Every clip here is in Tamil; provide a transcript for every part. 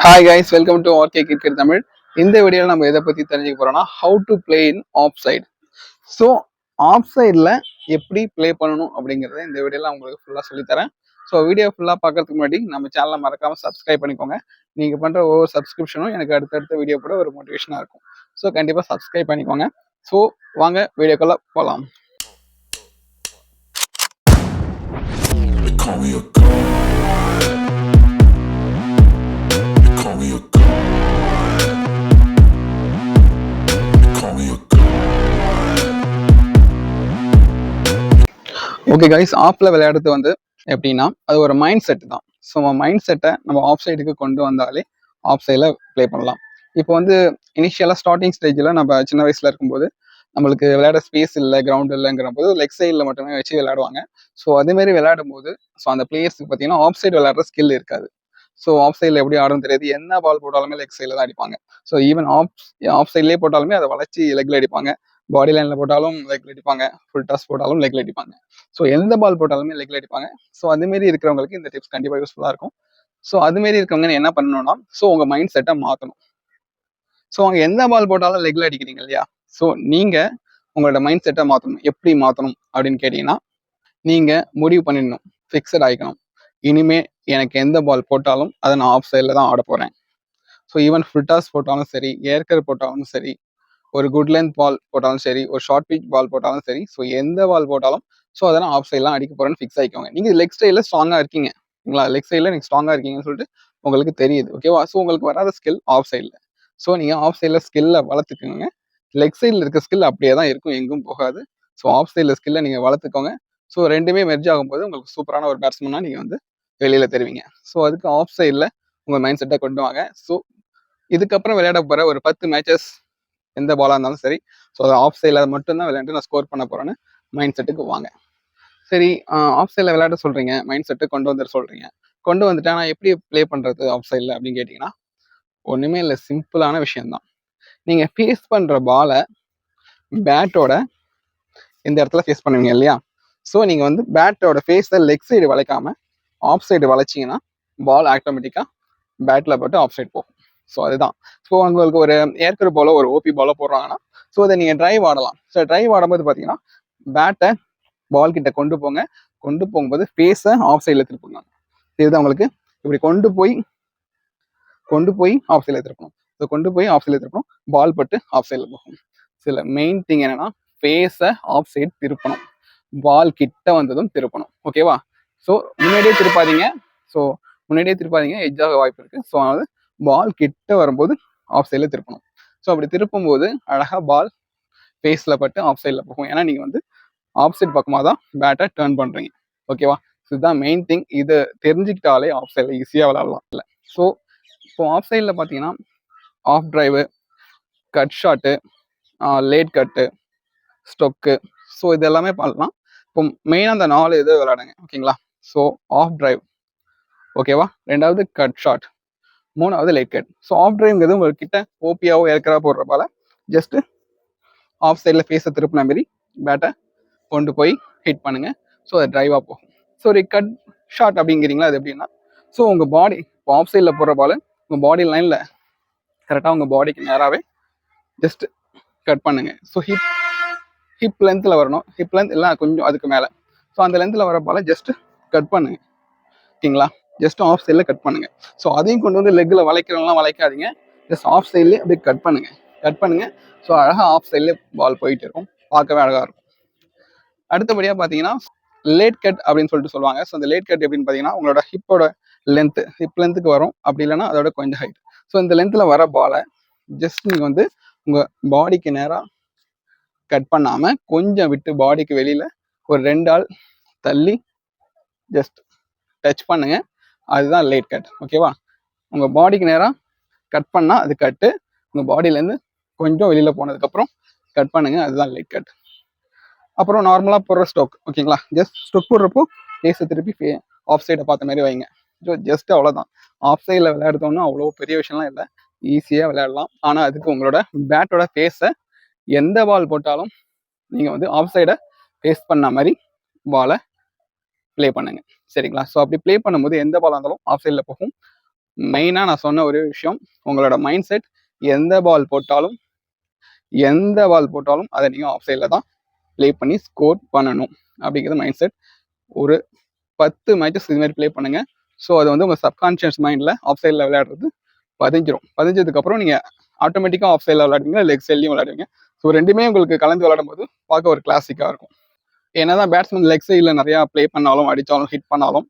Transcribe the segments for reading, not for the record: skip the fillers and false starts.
Hi guys, welcome to RK cricket Tamil. இந்த வீடியோவில் நம்ம எதை பற்றி தெரிஞ்சுக்க போறோம்னா how to play in off side. So off சைடில் எப்படி ப்ளே பண்ணணும் அப்படிங்கிறத இந்த வீடியோவில் உங்களுக்கு ஃபுல்லாக சொல்லித்தரேன். ஸோ வீடியோ ஃபுல்லாக பார்க்கறதுக்கு முன்னாடி நம்ம சேனலை மறக்காமல் சப்ஸ்கிரைப் பண்ணிக்கோங்க. நீங்கள் பண்ணுற ஒவ்வொரு சப்ஸ்கிரிப்ஷனும் எனக்கு அடுத்தடுத்த வீடியோ கூட ஒரு மோட்டிவேஷனாக இருக்கும். ஸோ கண்டிப்பாக சப்ஸ்கிரைப் பண்ணிக்கோங்க. ஸோ வாங்க வீடியோக்குள்ளே போகலாம். ஓகே கைஸ், ஆஃப்ல விளையாடுறது வந்து எப்படின்னா அது ஒரு மைண்ட் செட் தான். ஸோ மைண்ட் செட்டை நம்ம ஆஃப் சைடுக்கு கொண்டு வந்தாலே ஆஃப் சைடில் ப்ளே பண்ணலாம். இப்போ வந்து இனிஷியலாக ஸ்டார்டிங் ஸ்டேஜில் நம்ம சின்ன வயசில் இருக்கும்போது நம்மளுக்கு விளையாட ஸ்பேஸ் இல்லை, கிரவுண்ட் இல்லைங்கிற போது லெக் சைடில் மட்டுமே வச்சு விளையாடுவாங்க. ஸோ அதேமாரி விளையாடும் போது ஸோ அந்த பிளேயர்ஸுக்கு பார்த்தீங்கன்னா ஆஃப் சைடு விளையாடுற ஸ்கில் இருக்காது. ஸோ ஆஃப் சைடில் எப்படி ஆடும் தெரியாது, என்ன பால் போட்டாலுமே லெக் சைடில் தான் அடிப்பாங்க. ஸோ ஈவன் ஆஃப் சைட்லேயே போட்டாலுமே அதை வளைச்சி லெக்ல அடிப்பாங்க, பாடி லைனில் போட்டாலும் லெக்ல அடிப்பாங்க, ஃபுல் டாஸ் போட்டாலும் லெக்ல அடிப்பாங்க. ஸோ எந்த பால் போட்டாலுமே லெக்ல அடிப்பாங்க. ஸோ அதுமாரி இருக்கிறவங்களுக்கு இந்த டிப்ஸ் கண்டிப்பாக யூஸ்ஃபுல்லாக இருக்கும். ஸோ அதுமாரி இருக்கவங்க என்ன பண்ணணும்னா, ஸோ உங்கள் மைண்ட் செட்டை மாற்றணும். ஸோ அவங்க எந்த பால் போட்டாலும் லெக்ல அடிக்கிறீங்க இல்லையா, ஸோ நீங்கள் உங்களோட மைண்ட் செட்டை மாற்றணும். எப்படி மாற்றணும் அப்படின்னு கேட்டிங்கன்னா, நீங்கள் முடிவு பண்ணிடணும், ஃபிக்ஸட் ஆகிக்கணும். இனிமே எனக்கு எந்த பால் போட்டாலும் அதை நான் ஆஃப் சைடில் தான் ஆட போகிறேன். ஸோ ஈவன் ஃபுல் டாஸ் போட்டாலும் சரி, ஏர்கர் போட்டாலும் சரி, ஒரு குட் லென்த் பால் போட்டாலும் சரி, ஒரு ஷார்ட் பிச் பால் போட்டாலும் சரி, ஸோ எந்த பால் போட்டாலும் ஸோ அதெல்லாம் ஆஃப் சைட்லாம் அடிக்க போகிறேன்னு ஃபிக்ஸ் ஆகிக்கோங்க. நீங்கள் லெக் ஸ்டைலில் ஸ்ட்ராங்காக இருக்கீங்க ஓகேங்களா, லெக் சைடில் நீங்கள் ஸ்ட்ராங்காக இருக்கீங்கன்னு சொல்லிட்டு உங்களுக்கு தெரியுது ஓகேவா. ஸோ உங்களுக்கு வராத ஸ்கில் ஆஃப் சைடில். ஸோ நீங்கள் ஆஃப் சைடில் ஸ்கில்லை வளர்த்துக்கோங்க. லெக் சைடில் இருக்க ஸ்கில் அப்படியே தான் இருக்கும், எங்கும் போகாது. ஸோ ஆஃப் சைடில் ஸ்கில்லை நீங்கள் வளர்த்துக்கோங்க. ஸோ ரெண்டுமே மெர்ஜ் ஆகும்போது உங்களுக்கு சூப்பரான ஒரு பேட்ஸ்மேனாக நீங்கள் வந்து வெளியில் தருவீங்க. ஸோ அதுக்கு ஆஃப் சைடில் உங்கள் மைண்ட் செட்டை கொண்டு வாங்க. ஸோ இதுக்கப்புறம் விளையாட போகிற ஒரு 10 மேட்சஸ் எந்த பாலாக இருந்தாலும் சரி, ஸோ அதை ஆஃப் சைடில் மட்டும்தான் விளையாண்டு நான் ஸ்கோர் பண்ண போகிறேன்னு மைண்ட் செட்டுக்கு வாங்க. சரி, ஆஃப் சைடில் விளையாட சொல்கிறீங்க, மைண்ட் செட்டு கொண்டு வந்துட சொல்கிறீங்க. கொண்டு வந்துட்டா நான் எப்படி ப்ளே பண்ணுறது ஆஃப் சைடில் அப்படின்னு கேட்டிங்கன்னா, ஒன்றுமே இல்லை, சிம்பிளான விஷயம்தான். நீங்கள் ஃபேஸ் பண்ணுற பாலை பேட்டோட இந்த இடத்துல ஃபேஸ் பண்ணுவீங்க இல்லையா, ஸோ நீங்கள் வந்து பேட்டோட ஃபேஸை லெக் சைடு வளைக்காமல் ஆஃப் சைடு வளைச்சிங்கன்னா பால் ஆட்டோமேட்டிக்காக பேட்டில் போட்டு ஆஃப் சைடு போகும். ஸோ அதுதான். ஸோ உங்களுக்கு ஒரு ஏர்கர் பாலோ ஒரு ஓபி பாலோ போடுறாங்கன்னா ஸோ அதை நீங்கள் டிரைவ் ஆடலாம். ஸோ டிரைவ் ஆடும்போது பார்த்தீங்கன்னா பேட்டை பால் கிட்ட கொண்டு போங்க, கொண்டு போகும்போது ஃபேஸை ஆஃப் சைடில் திருப்புங்க. இதுதான் உங்களுக்கு இப்படி கொண்டு போய் ஆஃப் சைடில் திருப்பணும். ஸோ கொண்டு போய் ஆஃப் சைடில் திருப்பணும், பால் பட்டு ஆஃப் சைடில் போகும். சில மெயின் திங் என்னன்னா, ஃபேஸை ஆஃப் சைடு திருப்பணும், பால் கிட்ட வந்ததும் திருப்பணும் ஓகேவா. ஸோ முன்னாடியே திருப்பாதீங்க, எட்ஜாக வாய்ப்பு இருக்கு. ஸோ அதனால பால் கிட்ட வரும்போது ஆஃப் சைடில் திருப்பணும். ஸோ அப்படி திருப்பும் போது அழகாக பால் ஃபேஸில் பட்டு ஆஃப் சைடில் போகும். ஏன்னா நீங்கள் வந்து ஆஃப் சைட் பக்கமாக தான் பேட்டை டேர்ன் பண்ணுறீங்க ஓகேவா. ஸோ இதுதான் மெயின் திங். இதை தெரிஞ்சுக்கிட்டாலே ஆஃப் சைடில் ஈஸியாக விளாடலாம். இல்லை ஸோ இப்போ ஆஃப் சைடில் பார்த்தீங்கன்னா off drive, cut shot, late cut, stroke, so இது எல்லாமே பண்ணலாம். இப்போ மெயினாக அந்த 4 இது விளையாடுங்க ஓகேங்களா. ஸோ ஆஃப் டிரைவ் ஓகேவா, ரெண்டாவது கட் ஷாட், மூணாவது லேட் கட். ஸோ ஆஃப் டிரைவ்ங்கிறது உங்ககிட்ட ஓபியாவோ ஏற்கரா போடுறப்பால ஜஸ்ட் ஆஃப் சைடில் ஃபேஸை திருப்பின மாரி பேட்டை கொண்டு போய் ஹிட் பண்ணுங்க. ஸோ அது டிரைவாக போகும். ஸோ ஒரு கட் ஷாட் அப்படிங்கிறீங்களா, அது எப்படின்னா, ஸோ உங்கள் பாடி இப்போ ஆஃப் சைடில் போடுற பால் உங்கள் பாடி லைனில் கரெக்டாக உங்கள் பாடிக்கு நேராகவே ஜஸ்ட் கட் பண்ணுங்க. ஸோ ஹிப் லென்த்தில் வரணும், ஹிப் லென்த் இல்லை கொஞ்சம் அதுக்கு மேலே. ஸோ அந்த லென்த்தில் வர பால் ஜஸ்ட் கட் பண்ணுங்க ஓகேங்களா. ஜஸ்ட் ஆஃப் சைடில் கட் பண்ணுங்க. ஸோ அதையும் கொண்டு வந்து லெக்கில் வளைக்கிறவங்களாம் வளைக்காதீங்க, ஜஸ்ட் ஆஃப் சைட்லேயே அப்படியே கட் பண்ணுங்க. ஸோ அழகாக ஆஃப் சைட்லேயே பால் போயிட்டு இருக்கும், பார்க்கவே அழகாக இருக்கும். அடுத்தபடியாக பார்த்தீங்கன்னா லேட் கட் அப்படின்னு சொல்லிட்டு சொல்லுவாங்க. ஸோ அந்த லேட் கட் எப்படின்னு பார்த்தீங்கன்னா, உங்களோட ஹிப் லென்த்துக்கு வரும், அப்படி இல்லைன்னா அதோட கொஞ்சம் ஹைட். ஸோ இந்த லென்த்தில் வர பாலை ஜஸ்ட் நீங்கள் வந்து உங்கள் பாடிக்கு நேராக கட் பண்ணாமல் கொஞ்சம் விட்டு பாடிக்கு வெளியில் ஒரு 2 ஆள் தள்ளி ஜஸ்ட் டச் பண்ணுங்க, அதுதான் லேட் கட் ஓகேவா. உங்கள் பாடிக்கு நேராக கட் பண்ணால் அது கட்டு, உங்கள் பாடியிலேருந்து கொஞ்சம் வெளியில் போனதுக்கப்புறம் கட் பண்ணுங்க, அதுதான் லேட் கட். அப்புறம் நார்மலாக போடுற ஸ்டோக் ஓகேங்களா, ஜஸ்ட் ஸ்டோக் போடுறப்போ ஃபேஸை திருப்பி ஆஃப் சைடை பார்த்த மாதிரி வைங்க. ஸோ ஜஸ்ட் அவ்வளோதான். ஆஃப் சைடில் விளையாடுறோம்னா அவ்வளோ பெரிய விஷயம்லாம் இல்லை, ஈஸியாக விளையாடலாம். ஆனால் அதுக்கு உங்களோட பேட்டோட ஃபேஸை எந்த பால் போட்டாலும் நீங்கள் வந்து ஆஃப் சைடை ஃபேஸ் பண்ண மாதிரி பாலை ப்ளே பண்ணுங்க சரிங்களா. ஸோ அப்படி ப்ளே பண்ணும்போது எந்த பாலாக இருந்தாலும் ஆஃப் சைடில் போகும். மெயினாக நான் சொன்ன ஒரே விஷயம், உங்களோட மைண்ட் செட் எந்த பால் போட்டாலும் அதை நீங்கள் ஆஃப் சைடில் தான் ப்ளே பண்ணி ஸ்கோர் பண்ணணும் அப்படிங்கிறது மைண்ட் செட். ஒரு 10 மேட்சஸ் இதுமாதிரி ப்ளே பண்ணுங்க. ஸோ அது வந்து உங்கள் சப்கான்ஷியஸ் மைண்டில் ஆஃப் சைடில் விளையாடுறது பதிஞ்சதுக்கப்புறம் நீங்கள் ஆட்டோமேட்டிக்காக ஆஃப் சைடில் விளையாடுவீங்க, லெக் சைட்லையும் விளையாடுவீங்க. ஸோ ரெண்டுமே உங்களுக்கு கலந்து விளையாடும் போது பார்க்க ஒரு கிளாசிக்காக இருக்கும். என்னதான் பேட்ஸ்மேன் லெக் சைடில் நிறையா ப்ளே பண்ணாலும், அடித்தாலும், ஹிட் பண்ணாலும்,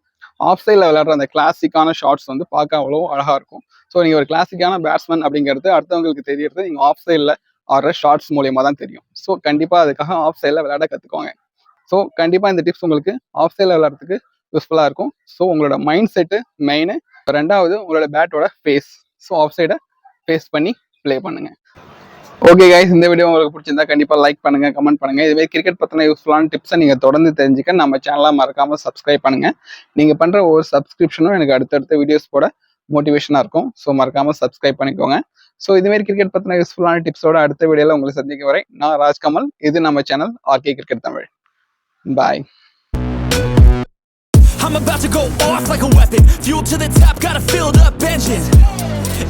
ஆஃப் சைடில் விளையாடுற அந்த கிளாசிக்கான ஷாட்ஸ் வந்து பார்க்க அவ்வளோ அழகாக இருக்கும். ஸோ நீங்கள் ஒரு கிளாசிக்கான பேட்ஸ்மேன் அப்படிங்கிறது அடுத்தவங்களுக்கு தெரியறது நீங்கள் ஆஃப் சைடில் ஆடுற ஷார்ட்ஸ் மூலியமாக தான் தெரியும். ஸோ கண்டிப்பாக அதுக்காக ஆஃப் சைடில் விளையாட கற்றுக்கோங்க. ஸோ கண்டிப்பாக இந்த டிப்ஸ் உங்களுக்கு ஆஃப் சைடில் விளையாடுறதுக்கு யூஸ்ஃபுல்லாக இருக்கும். ஸோ உங்களோட மைண்ட் செட்டு மெயின். ரெண்டாவது உங்களோட பேட்டோட ஃபேஸ். ஸோ ஆஃப் சைடை ஃபேஸ் பண்ணி ப்ளே பண்ணுங்க. ஓகே கைஸ், இந்த வீடியோ உங்களுக்கு பிடிச்சிருந்தா கண்டிப்பாக லைக் பண்ணுங்க, கமெண்ட் பண்ணுங்க. இதுவே கிரிக்கெட் பற்றின யூஸ்ஃபுல்லான டிப்ஸை நீங்கள் தொடர்ந்து தெரிஞ்சுக்க நம்ம சேனலை மறக்காமல் சப்ஸ்கிரைப் பண்ணுங்க. நீங்கள் பண்ணுற ஒவ்வொரு சப்ஸ்கிரிப்ஷனும் எனக்கு அடுத்தடுத்த வீடியோஸ் போட மோட்டிவேஷனாக இருக்கும். ஸோ மறக்காமல் சப்ஸ்கிரைப் பண்ணிக்கோங்க. ஸோ இதுமாரி கிரிக்கெட் பற்றின யூஸ்ஃபுல்லான டிப்ஸோட அடுத்த வீடியோவில் உங்களை சந்திக்க வரை நான் ராஜ்கமல். இது நம்ம channel RK cricket Tamil. Bye. I'm about to go off like a weapon. Fuel to the top, got a filled up engine.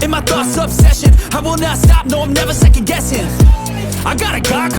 In my thoughts, obsession. I will not stop, no, I'm never second guessing. I got a God.